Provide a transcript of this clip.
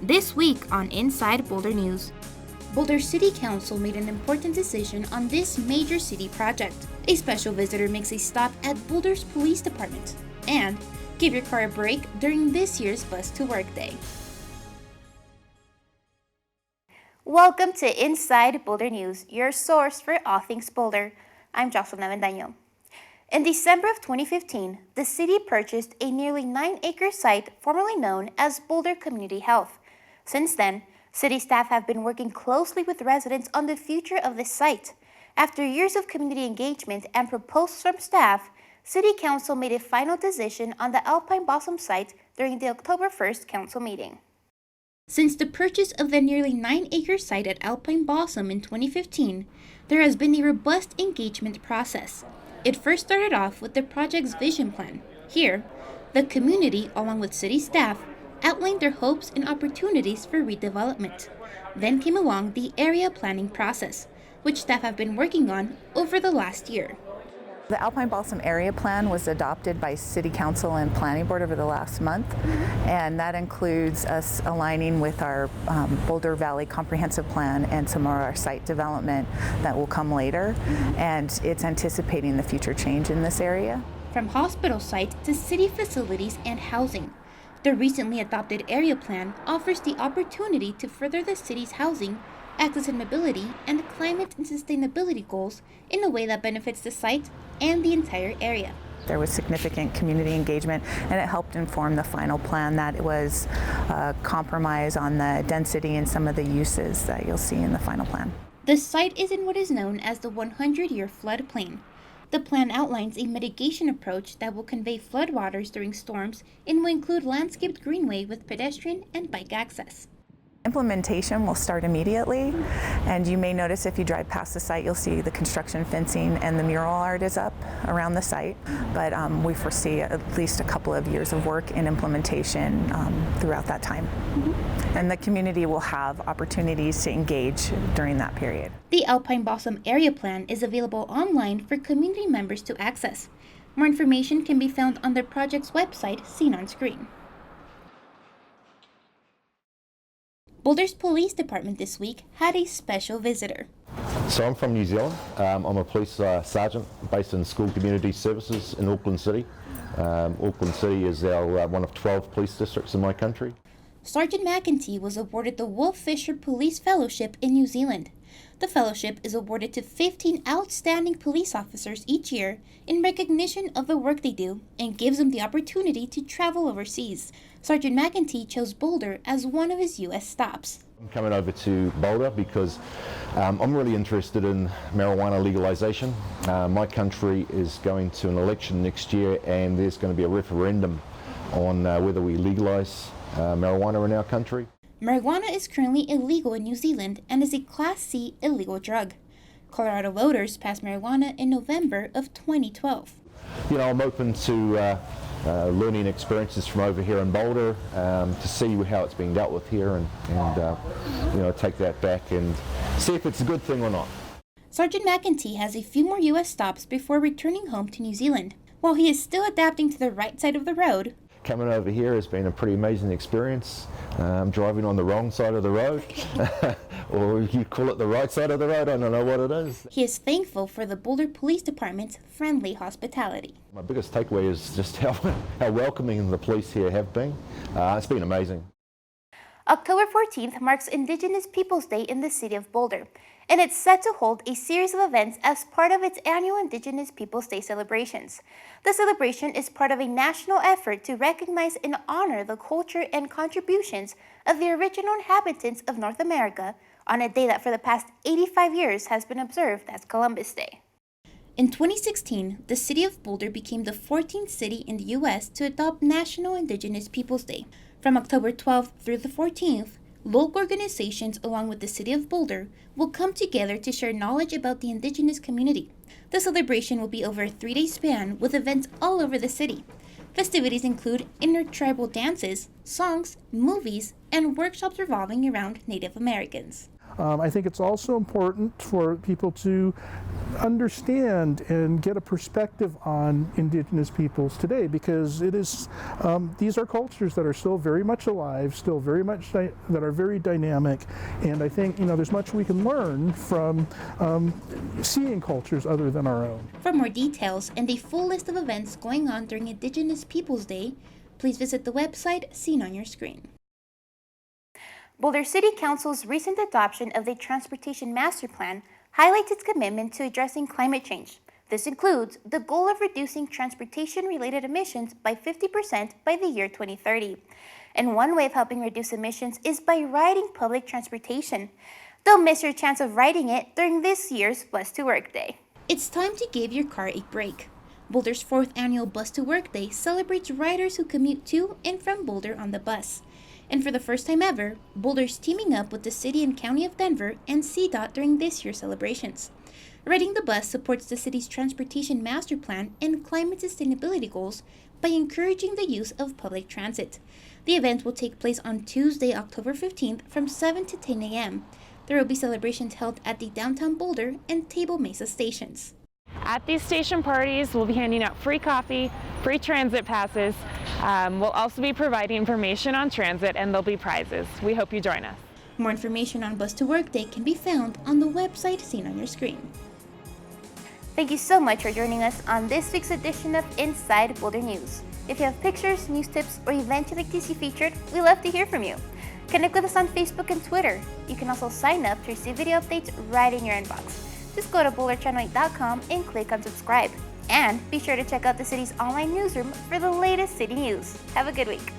This week on Inside Boulder News. Boulder City Council made an important decision on this major city project. A special visitor makes a stop at Boulder's police department. And give your car a break during this year's Bus to Work Day. Welcome to Inside Boulder News, your source for all things Boulder. I'm Jocelyn Avendaño. In December of 2015, the city purchased a nearly 9-acre site formerly known as Boulder Community Health. Since then, city staff have been working closely with residents on the future of this site. After years of community engagement and proposals from staff, City Council made a final decision on the Alpine-Balsam site during the October 1st council meeting. Since the purchase of the nearly 9-acre site at Alpine-Balsam in 2015, there has been a robust engagement process. It first started off with the project's vision plan. Here, the community, along with city staff, outlined their hopes and opportunities for redevelopment. Then came along the area planning process, which staff have been working on over the last year. The Alpine-Balsam area plan was adopted by City Council and Planning Board over the last month, and that includes us aligning with our Boulder Valley Comprehensive Plan and some of our site development that will come later, and it's anticipating the future change in this area. From hospital site to city facilities and housing, the recently adopted area plan offers the opportunity to further the city's housing, access and mobility, and climate and sustainability goals in a way that benefits the site and the entire area. There was significant community engagement, and it helped inform the final plan that it was a compromise on the density and some of the uses that you'll see in the final plan. The site is in what is known as the 100-year floodplain. The plan outlines a mitigation approach that will convey floodwaters during storms and will include landscaped greenway with pedestrian and bike access. Implementation will start immediately, and you may notice if you drive past the site, you'll see the construction fencing and the mural art is up around the site, but we foresee at least a couple of years of work in implementation throughout that time. And the community will have opportunities to engage during that period. The Alpine-Balsam area plan is available online for community members to access. More information can be found on the project's website seen on screen. Boulder's police department this week had a special visitor. So I'm from New Zealand. I'm a police sergeant based in School Community Services in Auckland City. Auckland City is our one of 12 police districts in my country. Sergeant McEntee was awarded the Wolf Fisher Police Fellowship in New Zealand. The fellowship is awarded to 15 outstanding police officers each year in recognition of the work they do and gives them the opportunity to travel overseas. Sergeant McEntee chose Boulder as one of his U.S. stops. I'm coming over to Boulder because I'm really interested in marijuana legalization. My country is going to an election next year, and there's going to be a referendum on whether we legalize marijuana in our country. Marijuana is currently illegal in New Zealand and is a Class C illegal drug. Colorado voters passed marijuana in November of 2012. You know, I'm open to learning experiences from over here in Boulder to see how it's being dealt with here and you know, take that back and see if it's a good thing or not. Sergeant McEntee has a few more U.S. stops before returning home to New Zealand. While he is still adapting to the right side of the road, coming over here has been a pretty amazing experience. Driving on the wrong side of the road, or you call it the right side of the road, I don't know what it is. He is thankful for the Boulder Police Department's friendly hospitality. My biggest takeaway is just how welcoming the police here have been. It's been amazing. October 14th marks Indigenous Peoples Day in the city of Boulder, and it's set to hold a series of events as part of its annual Indigenous Peoples Day celebrations. The celebration is part of a national effort to recognize and honor the culture and contributions of the original inhabitants of North America on a day that for the past 85 years has been observed as Columbus Day. In 2016, the city of Boulder became the 14th city in the U.S. to adopt National Indigenous Peoples Day. From October 12th through the 14th, local organizations along with the city of Boulder will come together to share knowledge about the Indigenous community. The celebration will be over a 3-day span with events all over the city. Festivities include intertribal dances, songs, movies, and workshops revolving around Native Americans. I think it's also important for people to understand and get a perspective on Indigenous peoples today, because it is these are cultures that are still very much alive, still very much that are very dynamic, and I think there's much we can learn from seeing cultures other than our own. For more details and a full list of events going on during Indigenous Peoples Day, please visit the website seen on your screen. Boulder City Council's recent adoption of the Transportation Master Plan highlights its commitment to addressing climate change. This includes the goal of reducing transportation-related emissions by 50% by the year 2030. And one way of helping reduce emissions is by riding public transportation. Don't miss your chance of riding it during this year's Bus to Work Day. It's time to give your car a break. Boulder's 4th annual Bus to Work Day celebrates riders who commute to and from Boulder on the bus. And for the first time ever, Boulder's teaming up with the City and County of Denver and CDOT during this year's celebrations. Riding the bus supports the city's Transportation Master Plan and climate sustainability goals by encouraging the use of public transit. The event will take place on Tuesday, October 15th from 7 to 10 a.m. There will be celebrations held at the downtown Boulder and Table Mesa stations. At these station parties, we'll be handing out free coffee, free transit passes. We'll also be providing information on transit, and there'll be prizes. We hope you join us. More information on Bus to Work Day can be found on the website seen on your screen. Thank you so much for joining us on this week's edition of Inside Boulder News. If you have pictures, news tips, or events you'd like to see featured, we love to hear from you. Connect with us on Facebook and Twitter. You can also sign up to receive video updates right in your inbox. Just go to boulderchannel8.com and click on subscribe. And be sure to check out the city's online newsroom for the latest city news. Have a good week.